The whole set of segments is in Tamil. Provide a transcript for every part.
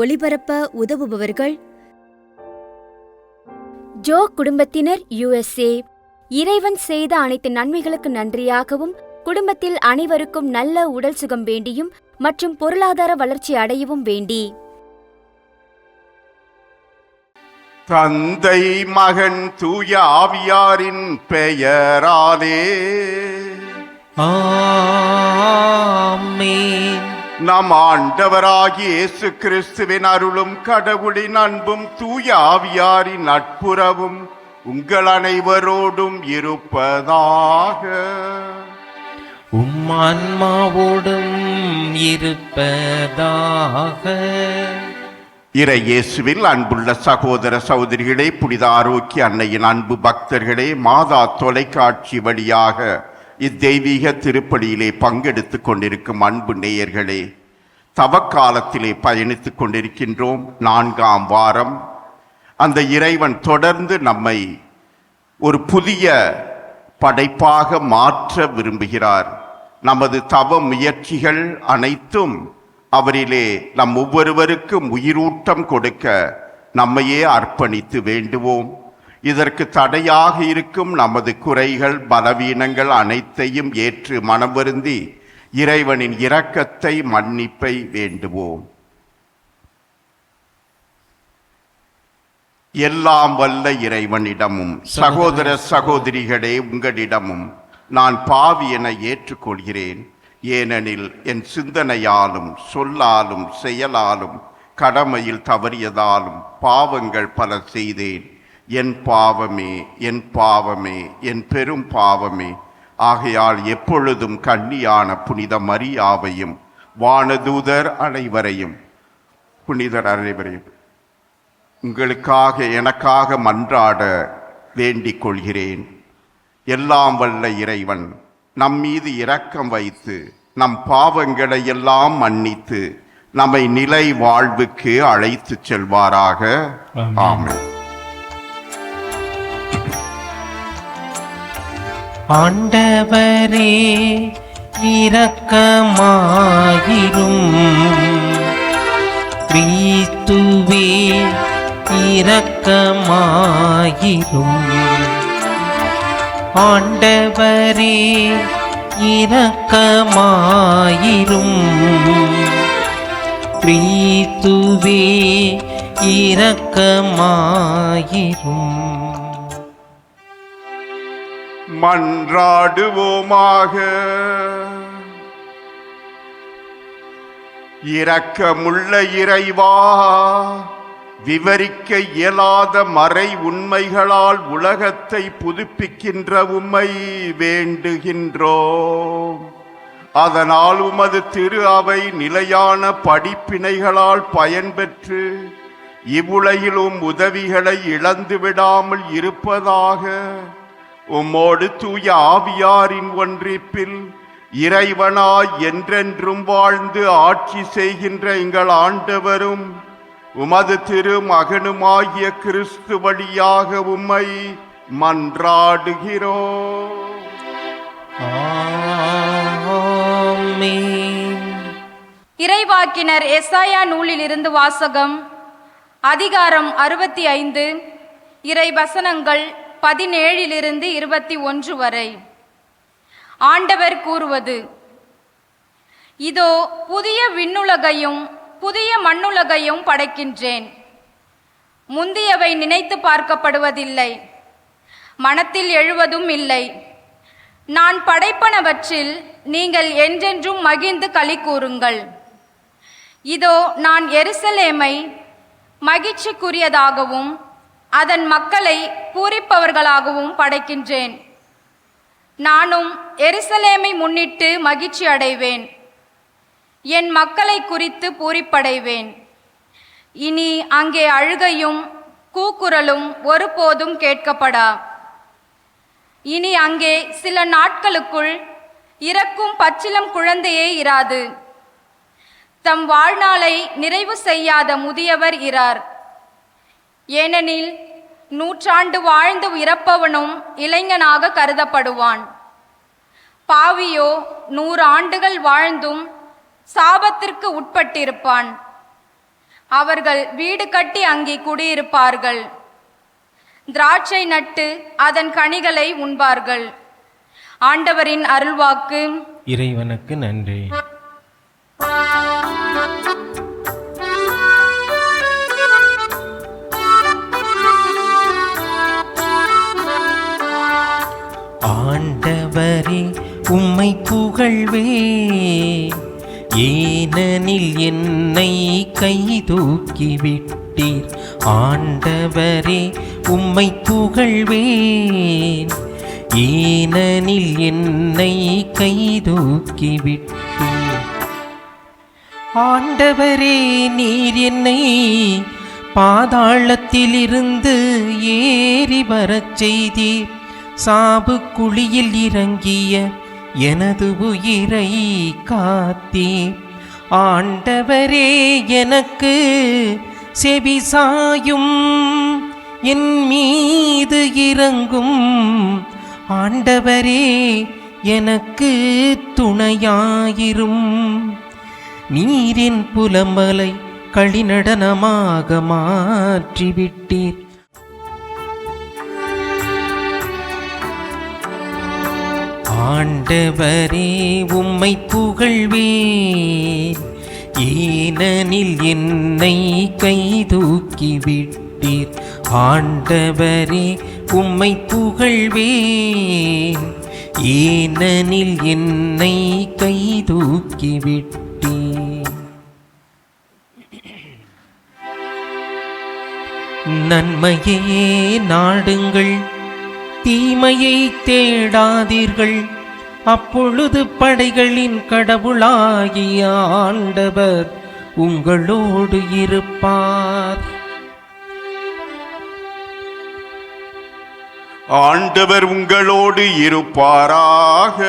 ஒளிபரப்ப உதவுபவர்கள்: ஜோ குடும்பத்தினர், USA. இறைவன் செய்த அனைத்து நன்மைகளுக்கு நன்றியாகவும், குடும்பத்தில் அனைவருக்கும் நல்ல உடல் சுகம் வேண்டியும் மற்றும் பொருளாதார வளர்ச்சி அடையவும் வேண்டி. தந்தை, மகன், தூய ஆவியாரின் பெயராலே ஆமென். நம் ஆண்டவராகிய இயேசு கிறிஸ்துவின் அருளும் கடவுளின் அன்பும் தூய ஆவியாரின் நட்புறவும் உங்கள் அனைவரோடும் இருப்பதாக. உம் ஆன்மாவோடும் இருப்பதாக. இறை இயேசுவில் அன்புள்ள சகோதர சகோதரிகளே, புனித ஆரோக்கிய அன்னையின் அன்பு பக்தர்களே, மாதா தொலைக்காட்சி வழியாக இத்தெய்வீக திருப்பலியிலே பங்கெடுத்துக் கொண்டிருக்கும் அன்பு நேயர்களே, தவக்காலத்திலே பயணித்துக் கொண்டிருக்கின்றோம். 4ஆம் வாரம். அந்த இறைவன் தொடர்ந்து நம்மை ஒரு புதிய படைப்பாக மாற்ற விரும்புகிறார். நமது தவ முயற்சிகள் அனைத்தும் அவரிலே நம் ஒவ்வொருவருக்கும் உயிரூட்டம் கொடுக்க நம்மையே அர்ப்பணித்து வேண்டுவோம். இதற்கு தடையாக இருக்கும் நமது குறைகள், பலவீனங்கள் அனைத்தையும் ஏற்று மனம் வருந்தி இறைவனின் இரக்கத்தை, மன்னிப்பை வேண்டுவோம். எல்லாம் வல்ல இறைவனிடமும் சகோதர சகோதரிகளே உங்களிடமும் நான் பாவி என ஏற்றுக்கொள்கிறேன். ஏனெனில் என் சிந்தனையாலும் சொல்லாலும் செயலாலும் கடமையில் தவறியதாலும் பாவங்கள் பல செய்தேன். என் பாவமே, என் பாவமே, என் பெரும் பாவமே. ஆகையால் எப்பொழுதும் கன்னியான புனித மரியாவையும் வானதூதர் அனைவரையும் உங்களுக்காக எனக்காக மன்றாட வேண்டிக் கொள்கிறேன். எல்லாம் வல்ல இறைவன் நம் மீது இரக்கம் வைத்து நம் பாவங்களை எல்லாம் மன்னித்து நம்மை நிலை வாழ்வுக்கு அழைத்து செல்வாராக. ஆமென். ஆண்டவரே இரக்கமாயிரும். கிறிஸ்துவே இரக்கமாயிரும். ஆண்டவரே இரக்கமாயிரும். கிறிஸ்துவே இரக்கமாயிரும். மன்றாடுவோமாக. இரக்கமுள்ள இறைவா, விவரிக்க இயலாத மறை உண்மைகளால் உலகத்தை புதுப்பிக்கின்ற உம்மை வேண்டுகின்றோம். அதனால் உமது திரு அவை நிலையான படிப்பினைகளால் பயன்பெற்று இவ்வுலகிலும் உதவிகளை இழந்து விடாமல் இருப்பதாக உம்மோடு தூய ஆவியாரின் ஒன்றிப்பில் இறைவனாய் என்றென்றும் வாழ்ந்து ஆட்சி செய்கின்ற எங்கள் ஆண்டவரும் உமது திரு மகனுமாகிய கிறிஸ்து வழியாக உம்மை மன்றாடுகிறோம். இறைவாக்கினர் எசாயா நூலிலிருந்து வாசகம். அதிகாரம் 65, இறை வசனங்கள் 17 - 21 வரை. ஆண்டவர் கூறுவது: இதோ புதிய விண்ணுலகையும் புதிய மண்ணுலகையும் படைக்கின்றேன். முந்தியவை நினைத்து பார்க்கப்படுவதில்லை, மனத்தில் எழுவதும் இல்லை. நான் படைப்பனவற்றில் நீங்கள் என்றென்றும் மகிழ்ந்து களி கூறுங்கள். இதோ நான் எருசலேமை மகிழ்ச்சிக்குரியதாகவும் அதன் மக்களை பூரிப்பவர்களாகவும் படைக்கின்றேன். நானும் எருசலேமை முன்னிட்டு மகிழ்ச்சி அடைவேன், என் மக்களை குறித்து பூரிப்படைவேன். இனி அங்கே அழுகையும் கூக்குரலும் ஒருபோதும் கேட்கப்படா. இனி அங்கே சில நாட்களுக்குள் இறக்கும் பச்சிளம் குழந்தையே இராது. தம் வாழ்நாளை நிறைவு செய்யாத முதியவர் இரார். ஏனெனில் 100 ஆண்டு வாழ்ந்து இறப்பவனும் இளைஞனாக கருதப்படுவான். பாவியோ 100 ஆண்டுகள் வாழ்ந்தும் சாபத்திற்கு உட்பட்டிருப்பான். அவர்கள் வீடு கட்டி அங்கே குடியிருப்பார்கள். திராட்சை நட்டு அதன் கனிகளை உண்பார்கள். ஆண்டவரின் அருள்வாக்கு. இறைவனுக்கு நன்றி. ஆண்டவரே உம்மை புகழ்வே, ஏனெனில் என்னை கை தூக்கி விட்டீர். ஆண்டவரே உம்மை புகழ்வேன், ஏனெனில் என்னை கை தூக்கி விட்டீர். ஆண்டவரே நீர் என்னை பாதாளத்திலிருந்து ஏறி வரச் செய்தீர். சாபு குழியில் இறங்கிய எனது உயிரை காத்தீர். ஆண்டவரே எனக்கு செவிசாயும், என் மீது இறங்கும். ஆண்டவரே எனக்கு துணையாயிரும். நீரின் புலம்பலை களிநடனமாக மாற்றிவிட்டீர். ஆண்டவரே உம்மை புகழ்வேன், ஏனெனில் என்னை கை தூக்கி விட்டீர். ஆண்டவரே உம்மை புகழ்வேன், ஏனெனில் என்னை கை தூக்கி விட்டீர். நன்மையே நாடுங்கள், தீமையை தேடாதீர்கள். அப்பொழுது படைகளின் கடவுளாகிய ஆண்டவர் உங்களோடு இருப்பார். ஆண்டவர் உங்களோடு இருப்பாராக.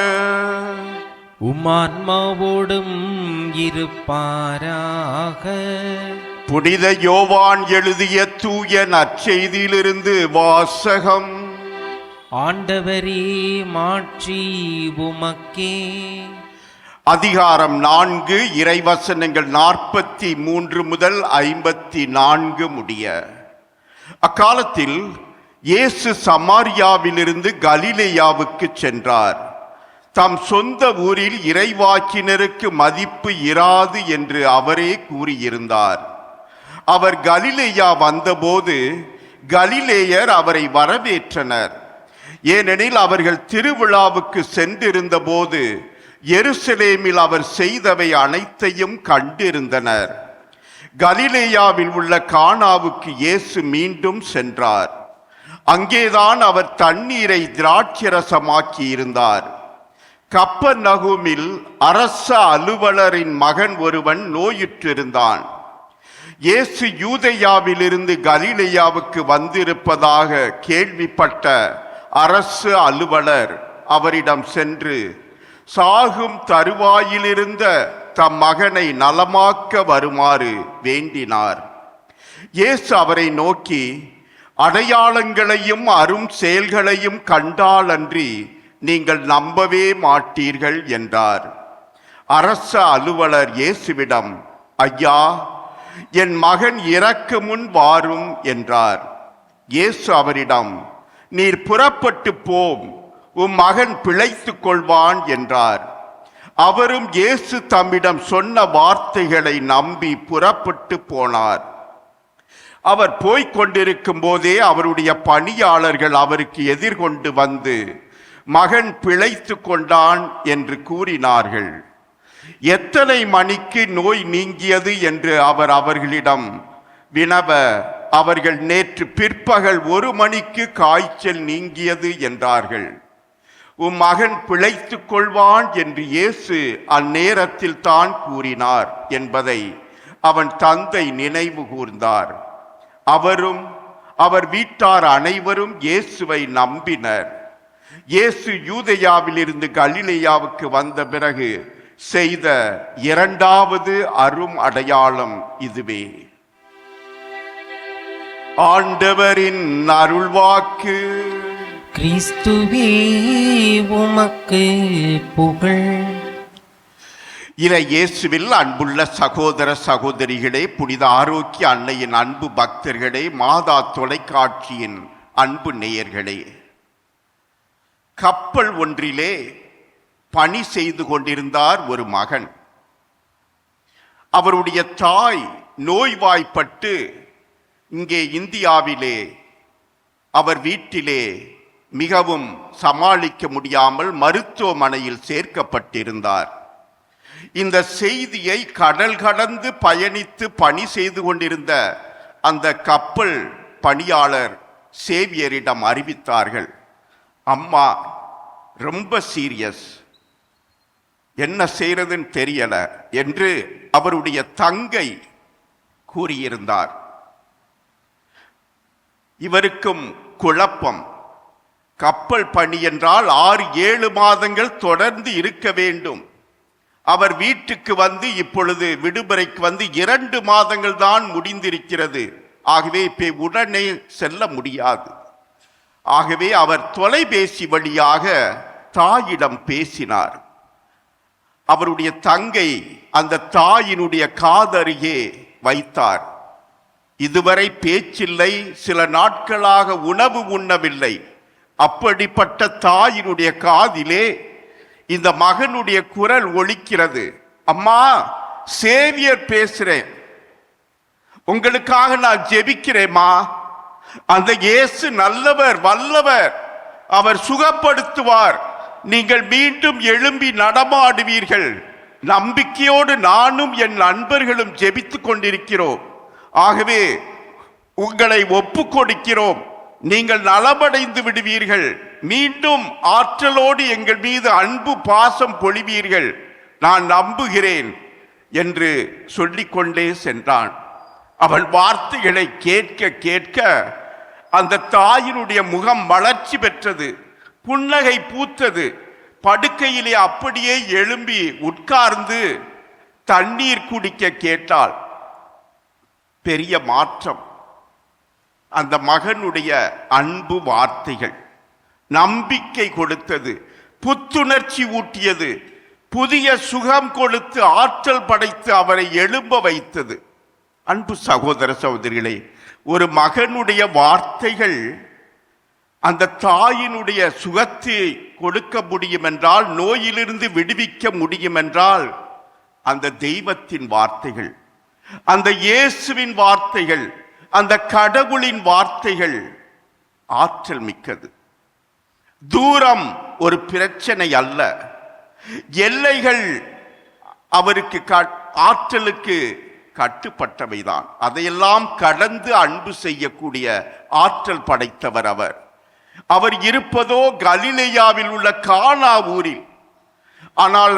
உம்மான்மாவோடும் இருப்பாராக. புனித யோவான் எழுதிய தூய நற்செய்தியிலிருந்து வாசகம். ஆண்டவரே மாட்சி உமக்கே. அதிகாரம் 4, இறைவசனங்கள் 43 முதல் 54 முடிய. அக்காலத்தில் இயேசு சமாரியாவிலிருந்து கலிலேயாவுக்கு சென்றார். தம் சொந்த ஊரில் இறைவாக்கினருக்கு மதிப்பு இராது என்று அவரே கூறியிருந்தார். அவர் கலிலேயா வந்தபோது கலிலேயர் அவரை வரவேற்றனர். ஏனெனில் அவர்கள் திருவிழாவுக்கு சென்றிருந்த போது எருசலேமில் அவர் செய்தவை அனைத்தையும் கண்டிருந்தனர். கலிலேயாவில் உள்ள கானாவுக்கு இயேசு மீண்டும் சென்றார். அங்கேதான் அவர் தண்ணீரை திராட்சரசமாக்கி இருந்தார். கப்பர்நகூமில் அரச அலுவலரின் மகன் ஒருவன் நோயுற்றிருந்தான். இயேசு யூதேயாவிலிருந்து கலிலேயாவுக்கு வந்திருப்பதாக கேள்விப்பட்ட அரசு அலுவலர் அவரிடம் சென்று சாகும் தருவாயிலிருந்த தம் மகனை நலமாக்க வருமாறு வேண்டினார். இயேசு அவரை நோக்கி, அடையாளங்களையும் அரும் செயல்களையும் கண்டாலன்றி நீங்கள் நம்பவே மாட்டீர்கள் என்றார். அரச அலுவலர் இயேசுவிடம், ஐயா, என் மகன் இறக்கு முன் வாரும் என்றார். இயேசு அவரிடம், நீர் புறப்பட்டு போம், உம் மகன் பிழைத்துக் கொள்வான் என்றார். அவரும் இயேசு தம்மிடம் சொன்ன வார்த்தைகளை நம்பி புறப்பட்டு போனார். அவர் போய்க் கொண்டிருக்கும் போதே அவருடைய பணியாளர்கள் அவருக்கு எதிர்கொண்டு வந்து, மகன் பிழைத்துக் கொண்டான் என்று கூறினார்கள். எத்தனை மணிக்கு நோய் நீங்கியது என்று அவர் அவர்களிடம் வினவ, அவர்கள் நேற்று பிற்பகல் 1 மணிக்கு காய்ச்சல் நீங்கியது என்றார்கள். உம் மகன் பிழைத்துக் கொள்வான் என்று இயேசு அந்நேரத்தில் தான் கூறினார் என்பதை அவன் தந்தை நினைவு கூர்ந்தார். அவரும் அவர் வீட்டார் அனைவரும் இயேசுவை நம்பினர். இயேசு யூதேயாவிலிருந்து கலிலேயாவுக்கு வந்த பிறகு செய்த 2வது அரும் அடையாளம் இதுவே. ஆண்டவரின் அருள்வாக்கு. கிறிஸ்துவே உமக்கு புகழ். இறை இயேசுவில் அன்புள்ள சகோதர சகோதரிகளே, புனித ஆரோக்கிய அன்னையின் அன்பு பக்தர்களே, மாதா தொலைக்காட்சியின் அன்பு நேயர்களே, கப்பல் ஒன்றிலே பணி செய்து கொண்டிருந்தார் ஒரு மகன். அவருடைய தாய் நோய்வாய்ப்பட்டு இங்கே இந்தியாவிலே அவர் வீட்டிலே மிகவும் சமாளிக்க முடியாமல் மருத்துவமனையில் சேர்க்கப்பட்டிருந்தார். இந்த செய்தியை கடல் கடந்து பயணித்து பணி செய்து கொண்டிருந்த அந்த கப்பல் பணியாளர் சேவியரிடம் அறிவித்தார்கள், அம்மா ரொம்ப சீரியஸ், என்ன செய்யறதுன்னு தெரியல என்று அவருடைய தங்கை கூறியிருந்தார். இவருக்கும் குழப்பம். கப்பல் பணி என்றால் 6-7 மாதங்கள் தொடர்ந்து இருக்க வேண்டும். அவர் வீட்டுக்கு வந்து இப்பொழுது விடுமுறைக்கு வந்து 2 மாதங்கள் தான் முடிந்திருக்கிறது. ஆகவே இப்ப உடனே செல்ல முடியாது. ஆகவே அவர் தொலைபேசி வழியாக தாயிடம் பேசினார். அவருடைய தங்கை அந்த தாயினுடைய காதருகே வைத்தார். இதுவரை பேச்சில்லை, சில நாட்களாக உணவு உண்ணவில்லை. அப்படிப்பட்ட தாயினுடைய காதிலே இந்த மகனுடைய குரல் ஒலிக்கிறது, அம்மா சேவியர் பேசுறேன், உங்களுக்காக நான் ஜெபிக்கிறேம்மா, அந்த இயேசு நல்லவர் வல்லவர், அவர் சுகப்படுத்துவார், நீங்கள் மீண்டும் எழும்பி நடமாடுவீர்கள். நம்பிக்கையோடு நானும் என் நண்பர்களும் ஜெபித்துக் கொண்டிருக்கிறோம். ஆகவே உங்களை ஒப்பு கொடுக்கிறோம், நீங்கள் நலமடைந்து விடுவீர்கள், மீண்டும் ஆற்றலோடு எங்கள் மீது அன்பு பாசம் பொழிவீர்கள், நான் நம்புகிறேன் என்று சொல்லிக்கொண்டே சென்றான். அவள் வார்த்தைகளை கேட்க கேட்க அந்த தாயினுடைய முகம் வளர்ச்சி பெற்றது, புன்னகை பூத்தது. படுக்கையிலே அப்படியே எழும்பி உட்கார்ந்து தண்ணீர் குடிக்க கேட்டாள். பெரிய மாற்றம். அந்த மகனுடைய அன்பு வார்த்தைகள் நம்பிக்கை கொடுத்தது, புத்துணர்ச்சி ஊட்டியது, புதிய சுகம் கொடுத்து ஆற்றல் படைத்து அவரை எழும்ப வைத்தது. அன்பு சகோதர சகோதரிகளே, ஒரு மகனுடைய வார்த்தைகள் அந்த தாயினுடைய சுகத்தை கொடுக்க முடியும் என்றால், நோயிலிருந்து விடுவிக்க முடியும் என்றால், அந்த தெய்வத்தின் வார்த்தைகள், அந்த இயேசுவின் வார்த்தைகள், அந்த கடவுளின் வார்த்தைகள் ஆற்றல் மிக்கது. தூரம் ஒரு பிரச்சனை அல்ல, எல்லைகள் அவருக்கு ஆற்றலுக்கு கட்டுப்பட்டவைதான். அதையெல்லாம் கடந்து அன்பு செய்யக்கூடிய ஆற்றல் படைத்தவர் அவர். அவர் இருப்பதோ கலிலேயாவில் உள்ள கானா ஊரில், ஆனால்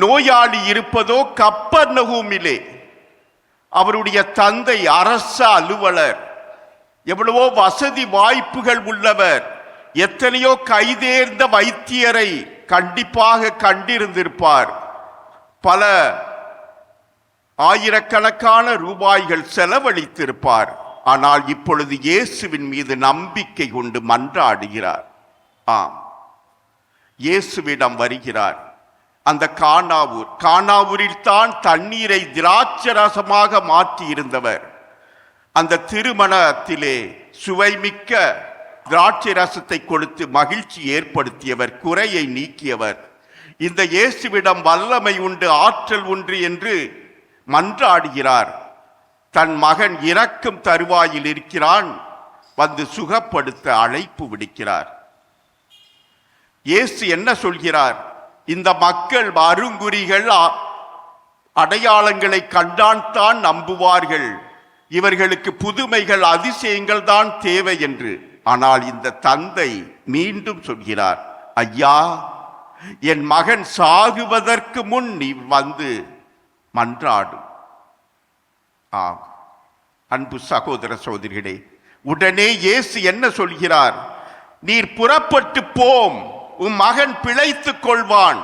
நோயாளி இருப்பதோ கப்பர்நகூமிலே. அவருடைய தந்தை அரச அலுவலர், எவ்வளவோ வசதி வாய்ப்புகள் உள்ளவர், எத்தனையோ கைதேர்ந்த வைத்தியரை கண்டிப்பாக கண்டிருந்திருப்பார். பல ஆயிரக்கணக்கான ரூபாய்கள் செலவழித்திருப்பார். ஆனால் இப்பொழுது இயேசுவின் மீது நம்பிக்கை கொண்டு மன்றாடுகிறார். ஆம், இயேசுவிடம் வருகிறார். அந்த கானாவூரில் தான் தண்ணீரை திராட்சரசமாக மாற்றி இருந்தவர். அந்த திருமணத்திலே சுவைமிக்க திராட்சை ரசத்தை கொடுத்து மகிழ்ச்சி ஏற்படுத்தியவர், குறையை நீக்கியவர். இந்த இயேசுவிடம் வல்லமை உண்டு, ஆற்றல் உண்டு என்று மன்றாடுகிறார். தன் மகன் இறக்கும் தருவாயில் இருக்கிறான், வந்து சுகப்படுத்த அழைப்பு விடுக்கிறார். இயேசு என்ன சொல்கிறார்? இந்த மக்கள் அருங்குறிகள் அடையாளங்களை கண்டான் தான் நம்புவார்கள், இவர்களுக்கு புதுமைகள் அதிசயங்கள் தான் தேவை என்று. ஆனால் இந்த தந்தை மீண்டும் சொல்கிறார், ஐயா, என் மகன் சாகுவதற்கு முன் நீ வந்து மன்றாடு. ஆம், அன்பு சகோதர சகோதரிகளே, உடனே இயேசு என்ன சொல்கிறார்? நீர் புறப்பட்டு போம், உன் மகன் பிழைத்துக் கொள்வான்.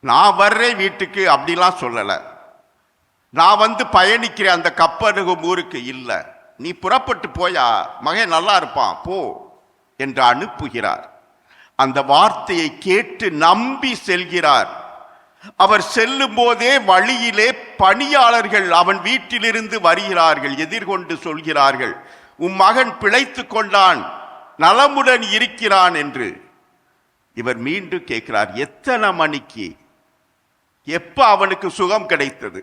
நான் வர்றேன் வீட்டுக்கு அப்படிலாம் சொல்லல, நான் வந்து பயணிக்கிறேன் அந்த கப்பர்நகூம் ஊருக்கு இல்ல, நீ புறப்பட்டு போயா, மகன் நல்லா இருப்பான் போ என்று அனுப்புகிறார். அந்த வார்த்தையை கேட்டு நம்பி செல்கிறார். அவர் செல்லும் போதே வழியிலே பணியாளர்கள் அவன் வீட்டிலிருந்து வருகிறார்கள், எதிர்கொண்டு சொல்கிறார்கள், உன் மகன் பிழைத்து கொண்டான், நலமுடன் இருக்கிறான் என்று. இவர் மீண்டும் கேட்கிறார், எத்தனை மணிக்கு, எப்ப அவனுக்கு சுகம் கிடைத்தது?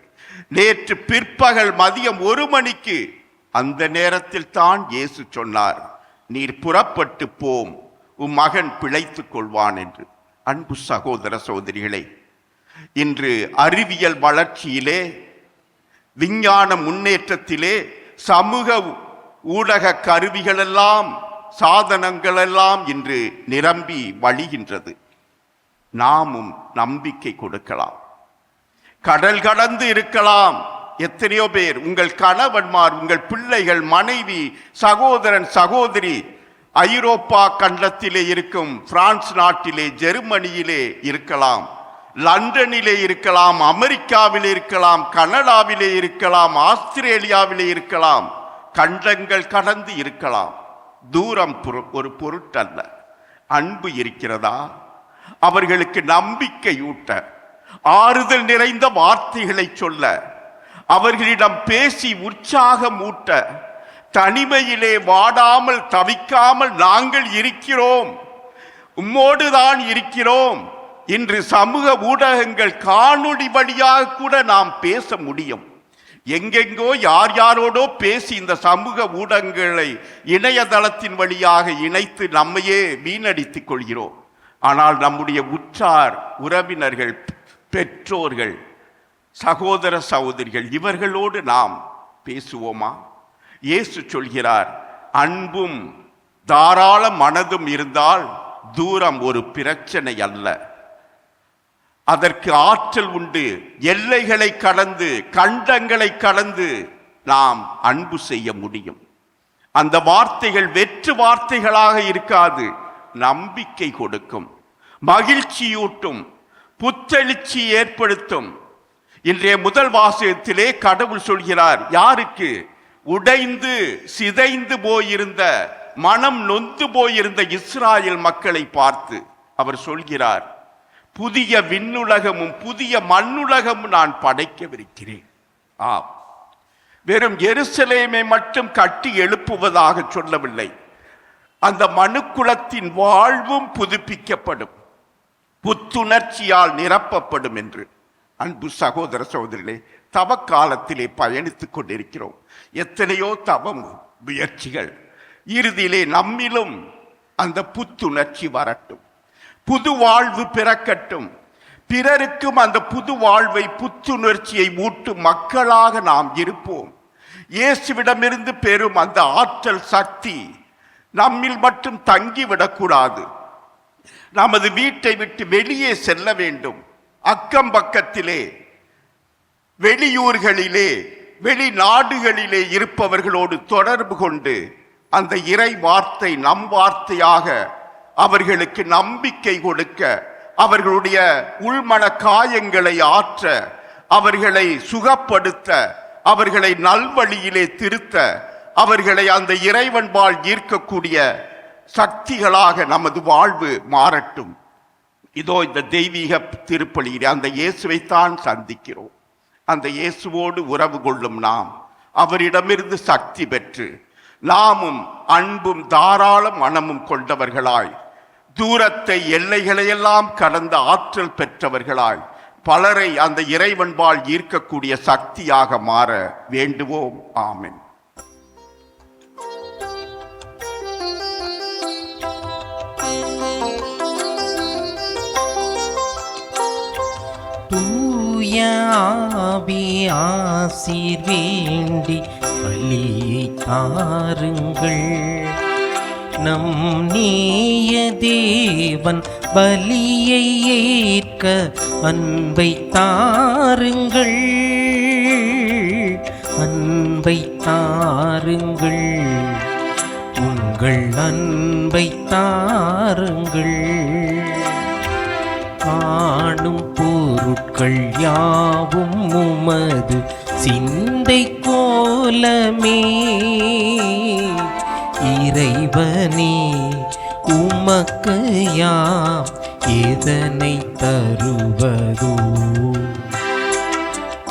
நேற்று பிற்பகல் மதியம் 1 மணிக்கு. அந்த நேரத்தில் தான் இயேசு சொன்னார், நீர் புறப்பட்டு போம், உன் மகன் பிழைத்துக் கொள்வான் என்று. அன்பு சகோதர சகோதரிகளே, இன்று அறிவியல் வளர்ச்சியிலே, விஞ்ஞான முன்னேற்றத்திலே, சமூக ஊடக கருவிகளெல்லாம், சாதனங்களெல்லாம் இன்று நிரம்பி வழிகின்றது. நாமும் நம்பிக்கை கொடுக்கலாம், கடல் கடந்து இருக்கலாம். எத்தனையோ பேர், உங்கள் கணவன்மார், உங்கள் பிள்ளைகள், மனைவி, சகோதரன், சகோதரி ஐரோப்பா கண்டத்திலே இருக்கும், பிரான்ஸ் நாட்டிலே, ஜெர்மனியிலே இருக்கலாம், லண்டனிலே இருக்கலாம், அமெரிக்காவிலே இருக்கலாம், கனடாவிலே இருக்கலாம், ஆஸ்திரேலியாவிலே இருக்கலாம், கண்டங்கள் கடந்து இருக்கலாம். தூரம் ஒரு பொருட்டல்ல. அன்பு இருக்கிறதா? அவர்களுக்கு நம்பிக்கையூட்ட, ஆறுதல் நிறைந்த வார்த்தைகளை சொல்ல, அவர்களிடம் பேசி உற்சாகம் ஊட்ட, தனிமையிலே வாடாமல் தவிக்காமல் நாங்கள் இருக்கிறோம், உம்மோடுதான் இருக்கிறோம். இன்று சமூக ஊடகங்கள் காணொளி வழியாக கூட நாம் பேச முடியும். எங்கெங்கோ யார் யாரோடோ பேசி இந்த சமூக ஊடகங்களை இணையதளத்தின் வழியாக இணைத்து நம்மையே வீணடித்துக் கொள்கிறோம். ஆனால் நம்முடைய உற்றார் உறவினர்கள், பெற்றோர்கள், சகோதர சகோதரிகள், இவர்களோடு நாம் பேசுவோமா? இயேசு சொல்கிறார், அன்பும் தாராள மனதும் இருந்தால் தூரம் ஒரு பிரச்சனை அல்ல, அதற்கு ஆற்றல் உண்டு. எல்லைகளை கடந்து, கண்டங்களை கடந்து நாம் அன்பு செய்ய முடியும். அந்த வார்த்தைகள் வெற்று வார்த்தைகளாக இருக்காது, நம்பிக்கை கொடுக்கும், மகிழ்ச்சியூட்டும், புத்தெழுச்சி ஏற்படுத்தும். இன்றைய முதல் வாசகத்திலே கடவுள் சொல்கிறார், யாருக்கு? உடைந்து சிதைந்து போயிருந்த, மனம் நொந்து போயிருந்த இஸ்ராயேல் மக்களை பார்த்து அவர் சொல்கிறார், புதிய விண்ணுலகமும் புதிய மண்ணுலகமும் நான் படைக்கவிருக்கிறேன். ஆம், வெறும் எருசலேமை மட்டும் கட்டி எழுப்புவதாக சொல்லவில்லை, அந்த மனுக்குலத்தின் வாழ்வும் புதுப்பிக்கப்படும், புத்துணர்ச்சியால் நிரப்பப்படும் என்று. அன்பு சகோதர சகோதரிகளே, தவ காலத்திலே பயணித்துக் கொண்டிருக்கிறோம். எத்தனையோ தவம் முயற்சிகள். இறுதியிலே நம்மிலும் அந்த புத்துணர்ச்சி வரட்டும், புது வாழ்வு பிறக்கட்டும், பிறருக்கும் அந்த புது வாழ்வை, புத்துணர்ச்சியை ஊட்டும் மக்களாக நாம் இருப்போம். இயேசுவிடமிருந்து பெறும் அந்த ஆற்றல், சக்தி நம்மில் மட்டும் தங்கிவிடக்கூடாது. நமது வீட்டை விட்டு வெளியே செல்ல வேண்டும். அக்கம் பக்கத்திலே, வெளியூர்களிலே, வெளிநாடுகளிலே இருப்பவர்களோடு தொடர்பு கொண்டு அந்த இறை வார்த்தை நம் வார்த்தையாக அவர்களுக்கு நம்பிக்கை கொடுக்க, அவர்களுடைய உள்மன காயங்களை ஆற்ற, அவர்களை சுகப்படுத்த, அவர்களை நல்வழியிலே திருத்த, அவர்களை அந்த இறைவன்பால் ஈர்க்கக்கூடிய சக்திகளாக நமது வாழ்வு மாறட்டும். இதோ இந்த தெய்வீக திருப்பலியிலே அந்த இயேசுவைத்தான் சந்திக்கிறோம். அந்த இயேசுவோடு உறவு கொள்ளும் நாம் அவரிடமிருந்து சக்தி பெற்று, நாமும் அன்பும் தாராள மனமும் கொண்டவர்களாய், தூரத்தை, எல்லைகளையெல்லாம் கடந்த ஆற்றல் பெற்றவர்களாய், பலரை அந்த இறைவன்பால் ஈர்க்கக்கூடிய சக்தியாக மாற வேண்டுவோம். ஆமென். தூய ஆவி ஆசீர் வேண்டி பலியை தாருங்கள், நம் நேய தேவன் பலியை ஏற்க அன்பை தாருங்கள், அன்பை தாருங்கள், உங்கள் அன்பை தாருங்கள். காணும் பொருட்கள் யாவும் உமது சிந்தை கோலமே, இறைவனே உமக்கு யாம் எதனை தருவதோ?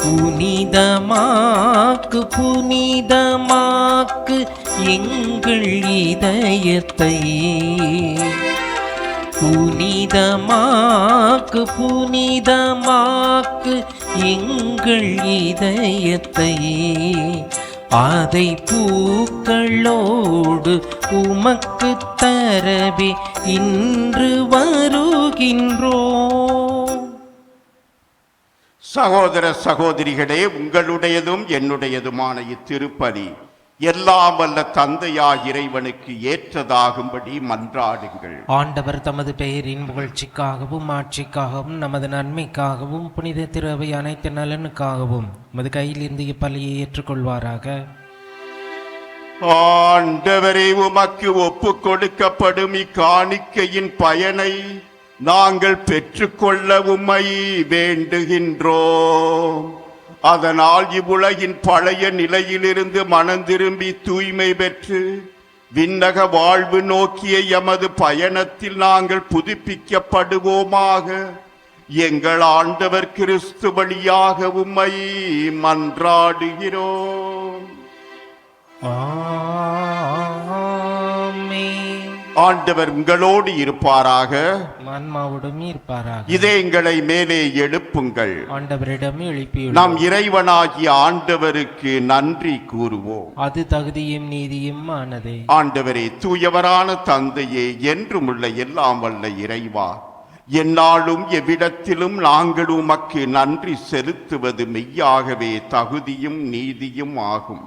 புனிதமாக்கு புனிதமாக்கு எங்கள் இதயத்தை, புனிதமாக்கு புனிதமாக்கு எங்கள் இதயத்தை, அதை பூக்களோடு உமக்கு தரவே இன்று வருகின்றோம். சகோதர சகோதரிகளே, உங்களுடையதும் என்னுடையதுமான இத்திருப்பலி எல்லாம் வல்ல தந்தையாய் இறைவனுக்கு ஏற்றதாகும்படி மன்றாடுங்கள். ஆண்டவர் தமது பெயரின் புகழ்ச்சிக்காகவும் ஆட்சிக்காகவும் நமது நன்மைக்காகவும் புனித திருவை அனைத்து நலனுக்காகவும் உமது கையில் இருந்து இப்பலியை ஏற்றுக்கொள்வாராக. ஆண்டவரே, உமக்கு ஒப்பு கொடுக்கப்படும் இக்காணிக்கையின் பயனை நாங்கள் பெற்றுக்கொள்ள உம்மை வேண்டுகின்றோம். அதனால் இவ்வுலகின் பழைய நிலையிலிருந்து மனம் திரும்பி தூய்மை பெற்று விண்ணக வாழ்வு நோக்கிய எமது பயணத்தில் நாங்கள் புதுப்பிக்கப்படுவோமாக. எங்கள் ஆண்டவர் கிறிஸ்து வழியாக உம்மை மன்றாடுகிறோம். ஆண்டவர் உங்களோடு இருப்பாராக, ஆன்மாவோடும் இருப்பாராக. இதயங்களை மேலே எழுப்புங்கள். ஆண்டவரிடம் எழுப்பியுள்ளோம். நாம் இறைவனாகிய ஆண்டவருக்கு நன்றி கூறுவோம். அது தகுதியும் நீதியும் ஆனதே. ஆண்டவரே, தூயவரான தந்தையே, என்றும் உள்ள எல்லாம் வல்ல இறைவா, எந்நாளும் எவ்விடத்திலும் நாங்கள் உமக்கு நன்றி செலுத்துவது மெய்யாகவே தகுதியும் நீதியும் ஆகும்.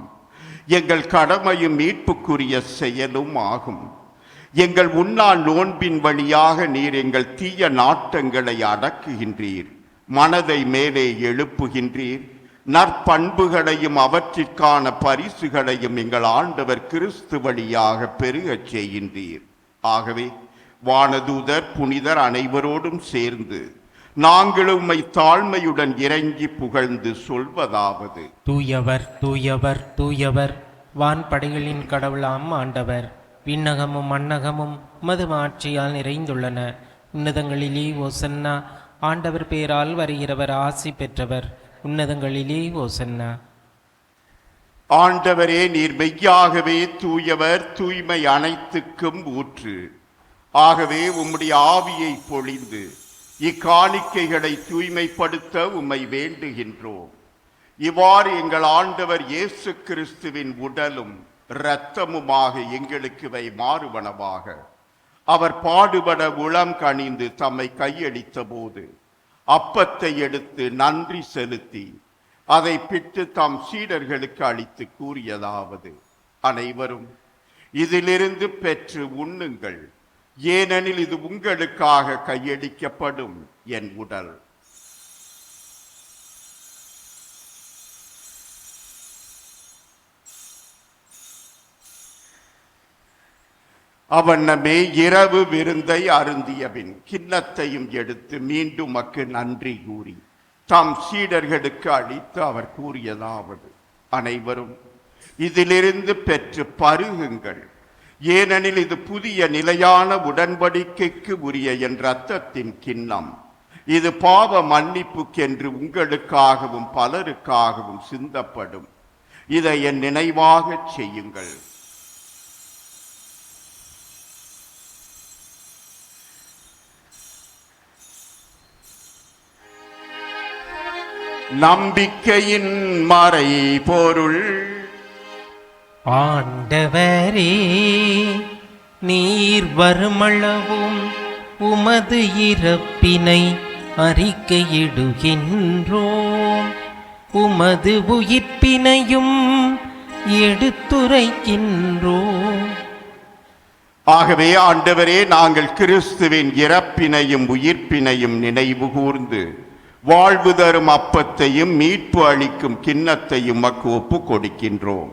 எங்கள் கடமையும் மீட்புக்குரிய செயலும் ஆகும். எங்கள் உண்ணா நோன்பின் வழியாக நீர் எங்கள் தீய நாட்டங்களை அடக்குகின்றீர், மனதை மேலே எழுப்புகின்றீர், நற்பண்புகளையும் அவற்றிற்கான பரிசுகளையும் எங்கள் ஆண்டவர் கிறிஸ்து வழியாக பெருகச் செய்கின்றீர். ஆகவே வானதூதர் புனிதர் அனைவரோடும் சேர்ந்து நாங்கள் உம்மை தாழ்மையுடன் இறங்கி புகழ்ந்து சொல்வதாவது: தூயவர் தூயவர் தூயவர், வான்படைகளின் கடவுளாம் ஆண்டவர். விண்ணகமும் மண்ணகமும் உமது ஆட்சியால் நிறைந்துள்ளன. உன்னதங்களிலே ஓசன்னா. ஆண்டவர் பேரால் வருகிறவர் ஆசி பெற்றவர். உன்னதங்களிலே ஓசன்னா. ஆண்டவரே, நீர் மெய்யாகவே தூயவர், தூய்மை அனைத்துக்கும் ஊற்று. ஆகவே உம்முடைய ஆவியை பொழிந்து இக்காணிக்கைகளை தூய்மைப்படுத்த உம்மை வேண்டுகின்றோம். இவ்வாறு எங்கள் ஆண்டவர் இயேசு கிறிஸ்துவின் உடலும் இரத்தமுமாக எங்களுக்கு வை மாறுவனவாக. அவர் பாடுபட உளம் கனிந்து தம்மை கையளித்த போது அப்பத்தை எடுத்து நன்றி செலுத்தி அதை பிட்டு தம் சீடர்களுக்கு அளித்து கூறியதாவது: அனைவரும் இதிலிருந்து பெற்று உண்ணுங்கள், ஏனெனில் இது உங்களுக்காக கையளிக்கப்படும் என் உடல். அவனமே இரவு விருந்தை அருந்தியபின் கிண்ணத்தையும் எடுத்து மீண்டும் மக்கு நன்றி கூறி தம் சீடர்களுக்கு அளித்து அவர் கூறியதாவது: அனைவரும் இதிலிருந்து பெற்று பருகுங்கள், ஏனெனில் இது புதிய நிலையான உடன்படிக்கைக்கு உரிய என் இரத்தத்தின் கிண்ணம். இது பாவ மன்னிப்புக்கென்று உங்களுக்காகவும் பலருக்காகவும் சிந்தப்படும். இதை என் நினைவாக செய்யுங்கள். நம்பிக்கையின் மறை பொருள். ஆண்டவரே, நீர் வருமளவும் உமது இறப்பினை அறிக்கையிடுகின்றோம், உமது உயிர்ப்பினையும் எடுத்துரைக்கின்றோம். ஆகவே ஆண்டவரே, நாங்கள் கிறிஸ்துவின் இறப்பினையும் உயிர்ப்பினையும் நினைவு கூர்ந்து வாழ்வு தரும் அப்பத்தையும் மீட்பு அளிக்கும் கிண்ணத்தையும் உமக்கு ஒப்பு கொடுக்கின்றோம்.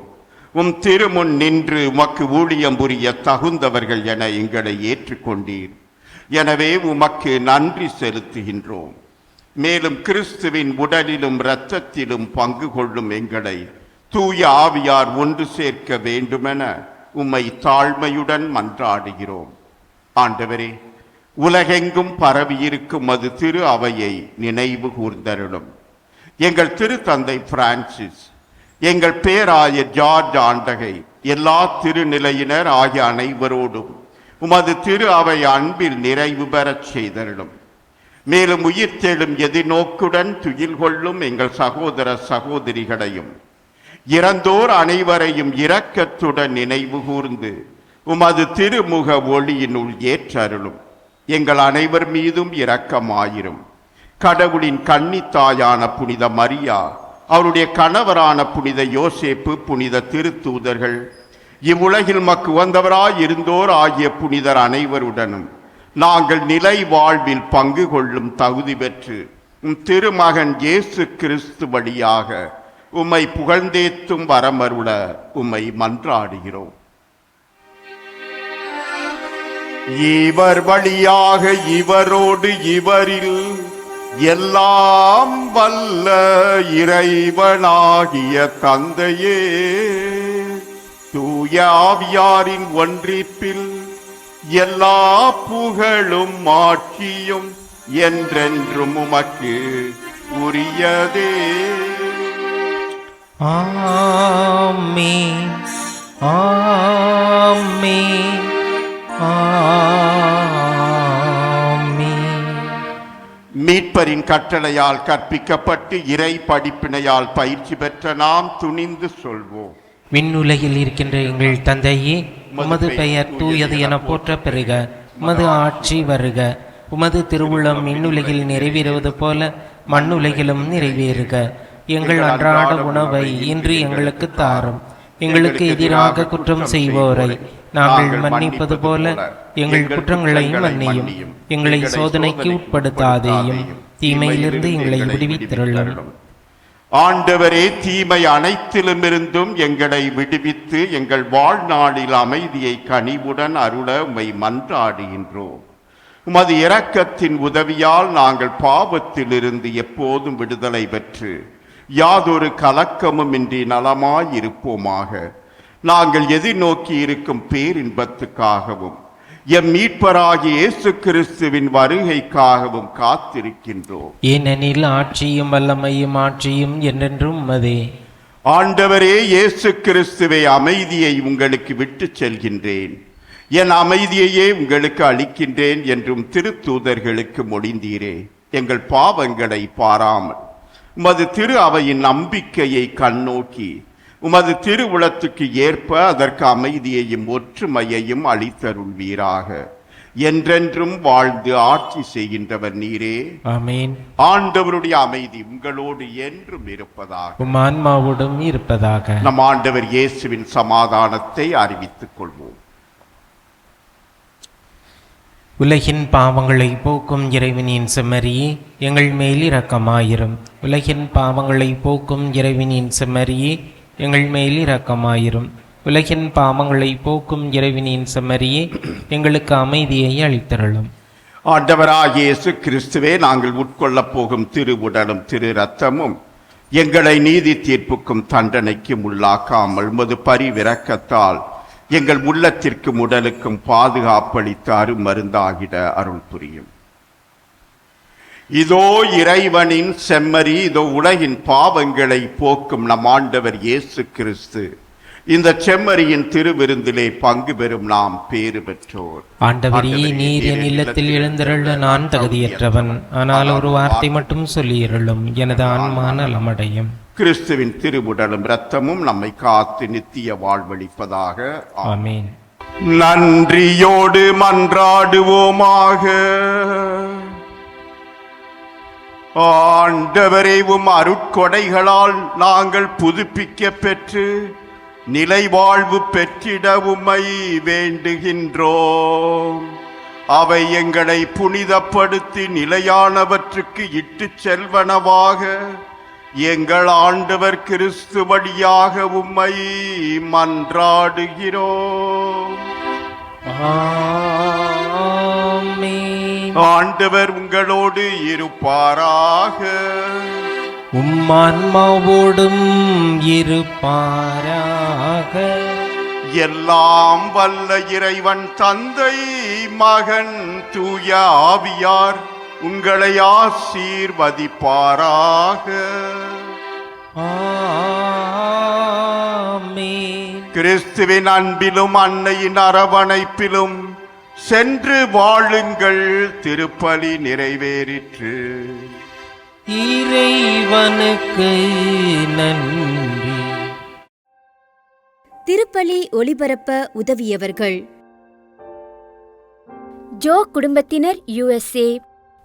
உம் திருமுன் நின்று உமக்கு ஊழியம் புரிய தகுந்தவர்கள் என எங்களை ஏற்றுக்கொண்டீர். எனவே உமக்கு நன்றி செலுத்துகின்றோம். மேலும் கிறிஸ்துவின் உடலிலும் இரத்தத்திலும் பங்கு கொள்ளும் எங்களை தூய ஆவியார் ஒன்று சேர்க்க வேண்டுமென உம்மை தாழ்மையுடன் மன்றாடுகிறோம். ஆண்டவரே, உலகெங்கும் பரவியிருக்கும் அது திரு அவையை நினைவு கூர்ந்தருளும். எங்கள் திரு தந்தை பிரான்சிஸ், எங்கள் பேராயர் ஜார்ஜ் ஆண்டகை, எல்லா திருநிலையினர் ஆகிய அனைவரோடும் உமது திரு அவை அன்பில் நிறைவு பெறச் செய்தருளும். மேலும் உயிர்த்தெழும் எதிர்நோக்குடன் துயில் கொள்ளும் எங்கள் சகோதர சகோதரிகளையும் இறந்தோர் அனைவரையும் இரக்கத்துடன் நினைவு கூர்ந்து உமது திருமுக ஒளியினுள் ஏற்றருளும். எங்கள் அனைவர் மீதும் இரக்கமாயிரும். கடவுளின் கன்னித்தாயான புனித மரியா, அவருடைய கணவரான புனித யோசேப்பு, புனித திருத்தூதர்கள், இவ்வுலகில் மக்கு வந்தவராய் இருந்தோர் ஆகிய புனிதர் அனைவருடனும் நாங்கள் நிலை வாழ்வில் பங்கு கொள்ளும் தகுதி பெற்று திருமகன் இயேசு கிறிஸ்து வழியாக உம்மை புகழ்ந்தேத்தும் வரமருள உம்மை மன்றாடுகிறோம். இவர் வழியாக இவரோடு இவரில் எல்லாம் வல்ல இறைவனாகிய தந்தையே, தூய ஆவியாரின் ஒன்றிப்பில் எல்லா புகழும் மாட்சியும் என்றென்றும் உமக்கு உரியதே. ஆமென், ஆமென், ஆமென். மீட்பரின் கட்டளையால் கற்பிக்கப்பட்டு இறை படிப்பினையால் பயிற்சி பெற்ற நாம் துணிந்து சொல்வோம். விண்ணுலகில் இருக்கின்ற எங்கள் தந்தையே, உமது பெயர் தூயது என போற்ற பெறுக. உமது ஆட்சி வருக. உமது திருவுளம் விண்ணுலகில் நிறைவேறுவது போல மண்ணுலகிலும் நிறைவேறுக. எங்கள் அன்றாட உணவை இன்று எங்களுக்கு தாரும். எங்களுக்கு எதிராக குற்றம் செய்வோரை நாங்கள் மன்னிப்பது போல எங்கள் குற்றங்களை மன்னியும். எங்களை சோதனைக்கு உட்படுத்தாதேயும், தீமையிலிருந்து எங்களை விடுவித்திருளும். ஆண்டவரே, தீமை அனைத்திலுமிருந்தும் எங்களை விடுவித்து எங்கள் வாழ்நாளில் அமைதியை கனிவுடன் அருள உம்மை மன்றாடுகின்றோம். உமது இரக்கத்தின் உதவியால் நாங்கள் பாவத்திலிருந்து எப்போதும் விடுதலை பெற்று யாதொரு கலக்கமுமின்றி நலமாயிருப்போமாக. நாங்கள் எதிர்நோக்கி இருக்கும் பேரின்பத்துக்காகவும் எம் மீட்பராகிய இயேசு கிறிஸ்துவின் வருகைக்காகவும் காத்திருக்கின்றோம். ஏனெனில் ஆட்சியும் வல்லமையும் ஆட்சியும் என்றென்றும் உமதே. ஆண்டவரே இயேசு கிறிஸ்துவை, அமைதியை உங்களுக்கு விட்டு செல்கின்றேன், என் அமைதியையே உங்களுக்கு அளிக்கின்றேன் என்றும் திருத்தூதர்களுக்கு மொழிந்தீரே. எங்கள் பாவங்களை பாராமல் உமது திரு அவையின் நம்பிக்கையை கண்ணோக்கி உமது திருவுளத்துக்கு ஏற்ப அதற்கு அமைதியையும் ஒற்றுமையையும் அளித்தருள்வீராக. என்றென்றும் வாழ்ந்து ஆட்சி செய்கின்றவர் நீரே. ஆமென். ஆண்டவருடைய அமைதி உங்களோடு என்றும் இருப்பதாக, உம் ஆன்மாவோடும் இருப்பதாக. நம் ஆண்டவர் இயேசுவின் சமாதானத்தை அறிவித்துக் கொள்வோம். உலகின் பாவங்களை போக்கும் இறைவனின் செம்மறியே, எங்கள் மேல் இரக்கமாயிரும். உலகின் பாவங்களை போக்கும் இறைவனின் செம்மறியே, எங்கள் மேல் இரக்கமாயிரும். உலகின் பாவங்களை போக்கும் இறைவனின் செம்மறியே, எங்களுக்கு அமைதியை அளித்தருளும். ஆண்டவராகிய இயேசு கிறிஸ்துவே, நாங்கள் உட்கொள்ளப் போகும் திரு உடலும் திரு இரத்தமும் எங்களை நீதி தீர்ப்புக்கும் தண்டனைக்கும் உள்ளாக்காமல் உமது பரிவிரக்கத்தால் எங்கள் உள்ளத்திற்கும் உடலுக்கும் பாதுகாப்பளித்து அருமருந்தாகிட அருள் புரியும். இதோ இறைவனின் செம்மறி, இதோ உலகின் பாவங்களை போக்கும் நம் ஆண்டவர் இயேசு கிறிஸ்து. இந்த செம்மறியின் திருவிருந்திலே பங்கு பெறும் நாம் பேறு பெற்றோர். ஆண்டவரே, நீர் என் இல்லத்தில் எழுந்தருள நான் தகுதியற்றவன். ஆனால் ஒரு வார்த்தை மட்டும் சொல்லியருளும், எனது ஆன்மா நலமடையும். கிறிஸ்துவின் திருவுடலும் இரத்தமும் நம்மை காத்து நித்திய வாழ்வளிப்பதாக. ஆமென். நன்றியோடு மன்றாடுவோமாக. ஆண்டவரே, உம் அருட்கொடைகளால் நாங்கள் புதுப்பிக்க பெற்று நிலை வாழ்வு பெற்றிட உம்மை வேண்டுகின்றோம். அவை எங்களை புனிதப்படுத்தி நிலையானவற்றுக்கு இட்டுச் செல்வனவாக எங்கள் ஆண்டவர் கிறிஸ்து வழியாக உம்மை மன்றாடுகிறோம். ஆமென். ஆண்டவர் உங்களோடு இருப்பாராக. உம் ஆன்மாவோடும் இருப்பாராக. எல்லாம் வல்ல இறைவன் தந்தை மகன் தூய ஆவியார் உங்களை ஆசீர்வதிப்பாராக. ஆமென். கிறிஸ்துவின் அன்பிலும் அன்னையின் அரவணைப்பிலும் சென்று வாழுங்கள். திருப்பலி நிறைவேறிற்று. இறைவனுக்கு நன்றி. திருப்பலி ஒளிபரப்ப உதவியவர்கள்: ஜோ குடும்பத்தினர் USA.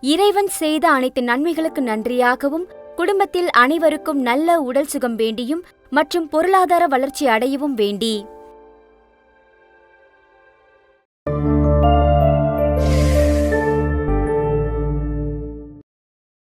இறைவன் செய்த அனைத்து நன்மைகளுக்கு நன்றியாகவும் குடும்பத்தில் அனைவருக்கும் நல்ல உடல் சுகம் வேண்டியும் மற்றும் பொருளாதார வளர்ச்சி அடையவும் வேண்டி